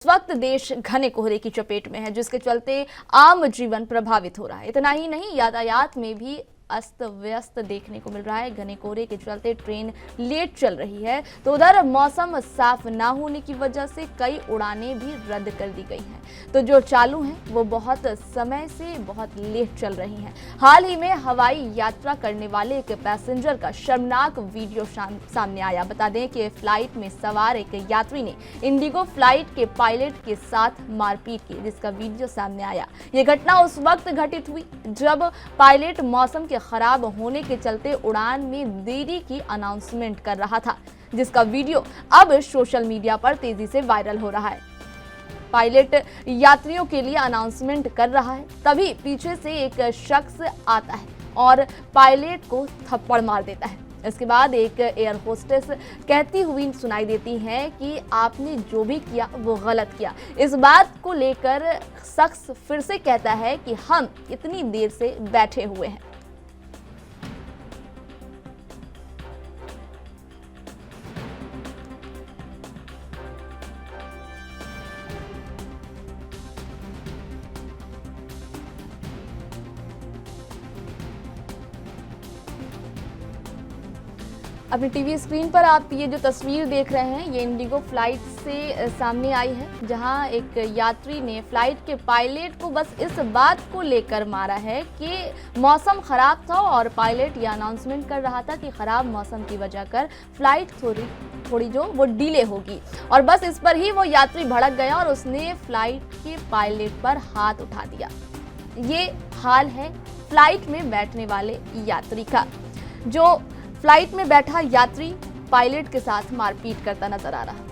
इस वक्त देश घने कोहरे की चपेट में है, जिसके चलते आम जीवन प्रभावित हो रहा है। इतना ही नहीं, यातायात में भी अस्त व्यस्त देखने को मिल रहा है। घने कोहरे के चलते ट्रेन लेट चल रही है, तो उधर मौसम साफ ना होने की वजह से कई उड़ानें भी रद्द कर दी गई हैं। तो जो चालू हैं वो बहुत समय से बहुत लेट चल रही हैं। हाल ही में हवाई यात्रा करने वाले एक पैसेंजर का शर्मनाक वीडियो सामने आया। बता दें कि फ्लाइट में सवार एक यात्री ने इंडिगो फ्लाइट के पायलट के साथ मारपीट की, जिसका वीडियो सामने आया। ये घटना उस वक्त घटित हुई जब पायलट मौसम के खराब होने के चलते उड़ान में देरी की अनाउंसमेंट कर रहा था, जिसका वीडियो अब सोशल मीडिया पर तेजी से वायरल हो रहा है। पायलट यात्रियों के लिए अनाउंसमेंट कर रहा है, तभी पीछे से एक शख्स आता है और पायलट को थप्पड़ मार देता है। इसके बाद एक एयर होस्टेस कहती हुई सुनाई देती है कि आपने जो भी किया वो गलत किया। इस बात को लेकर शख्स फिर से कहता है कि हम इतनी देर से बैठे हुए हैं। अपनी टीवी स्क्रीन पर आप ये जो तस्वीर देख रहे हैं, ये इंडिगो फ्लाइट से सामने आई है, जहां एक यात्री ने फ्लाइट के पायलट को बस इस बात को लेकर मारा है कि मौसम खराब था और पायलट ये अनाउंसमेंट कर रहा था कि खराब मौसम की वजह कर फ्लाइट थोड़ी जो वो डिले होगी, और बस इस पर ही वो यात्री भड़क गया और उसने फ्लाइट के पायलट पर हाथ उठा दिया। ये हाल है फ्लाइट में बैठने वाले यात्री का। जो फ्लाइट में बैठा यात्री पायलट के साथ मारपीट करता नजर आ रहा है।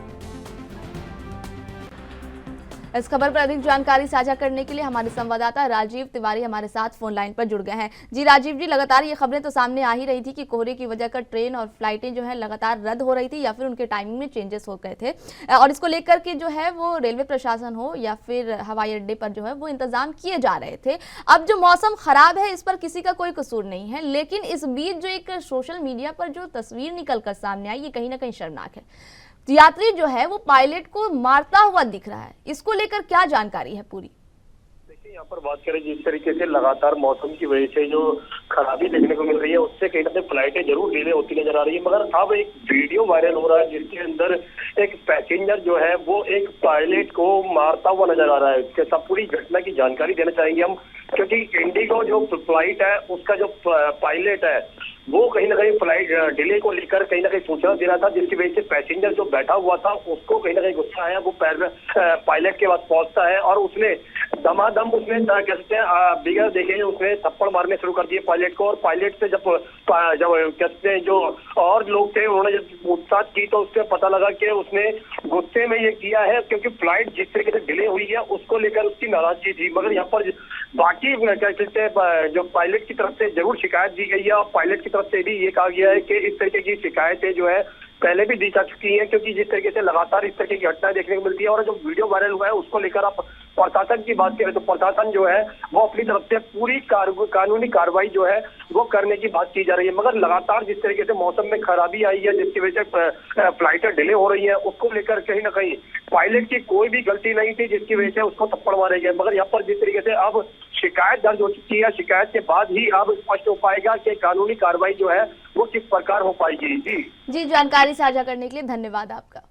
इस खबर पर अधिक जानकारी साझा करने के लिए हमारे संवाददाता राजीव तिवारी हमारे साथ फोन लाइन पर जुड़ गए हैं। जी राजीव जी, लगातार ये खबरें तो सामने आ ही रही थी कि कोहरे की वजह कर ट्रेन और फ्लाइटें जो है लगातार रद्द हो रही थी या फिर उनके टाइमिंग में चेंजेस हो गए थे, और इसको लेकर के जो है वो रेलवे प्रशासन हो या फिर हवाई अड्डे पर जो है वो इंतजाम किए जा रहे थे। अब जो मौसम खराब है इस पर किसी का कोई कसूर नहीं है, लेकिन इस बीच जो एक सोशल मीडिया पर जो तस्वीर निकल कर सामने आई, ये कहीं ना कहीं शर्मनाक है। यात्री जो है वो पायलट को मारता हुआ दिख रहा है, इसको लेकर क्या जानकारी है पूरी? देखिए, यहाँ पर बात करें जिस तरीके से लगातार मौसम की वजह से जो खराबी देखने को मिल रही है, उससे कहीं ना कहीं फ्लाइटें जरूर डिले होती नजर आ रही है। मगर अब एक वीडियो वायरल हो रहा है जिसके अंदर एक पैसेंजर जो है वो एक पायलट को मारता हुआ नजर आ रहा है। इसके साथ पूरी घटना की जानकारी देना चाहेंगे हम, क्योंकि इंडिगो जो फ्लाइट है उसका जो पायलट है वो कहीं ना कहीं फ्लाइट डिले को लेकर कहीं ना कहीं सूचना दे रहा था, जिसकी वजह से पैसेंजर जो बैठा हुआ था उसको कहीं ना कहीं गुस्सा आया। वो पायलट के पास पहुंचता है और उसने दमादम उसने कहते हैं बिगड़ देखे उसने थप्पड़ मारने शुरू कर दिए पायलट को। और पायलट से जब कहते हैं जो और लोग थे उन्होंने जब पूछताछ की तो उससे पता लगा कि उसने गुस्से में ये किया है, क्योंकि फ्लाइट जिस तरीके से डिले हुई है उसको लेकर उसकी नाराजगी थी। मगर यहाँ पर बाकी क्या कहते हैं जो पायलट की तरफ से जरूर शिकायत दी गई है, और पायलट की तरफ से भी ये कहा गया है कि इस तरीके की शिकायतें जो है पहले भी दी जा चुकी है, क्योंकि जिस तरीके से लगातार इस तरीके की घटनाएं देखने को मिलती है। और जो वीडियो वायरल हुआ है उसको लेकर आप प्रशासन की बात करें तो प्रशासन जो है वो अपनी तरफ से पूरी कानूनी कार्रवाई जो है वो करने की बात की जा रही है। मगर लगातार जिस तरीके से मौसम में खराबी आई है, जिसकी वजह से फ्लाइटें डिले हो रही है, उसको लेकर कहीं ना कहीं पायलट की कोई भी गलती नहीं थी, जिसकी वजह से उसको थप्पड़ मारे गए। मगर यहाँ पर जिस तरीके से अब शिकायत दर्ज हो चुकी है, शिकायत के बाद ही अब स्पष्ट हो पाएगा कि कानूनी कार्रवाई जो है वो किस प्रकार हो पाएगी। जी जानकारी साझा करने के लिए धन्यवाद आपका।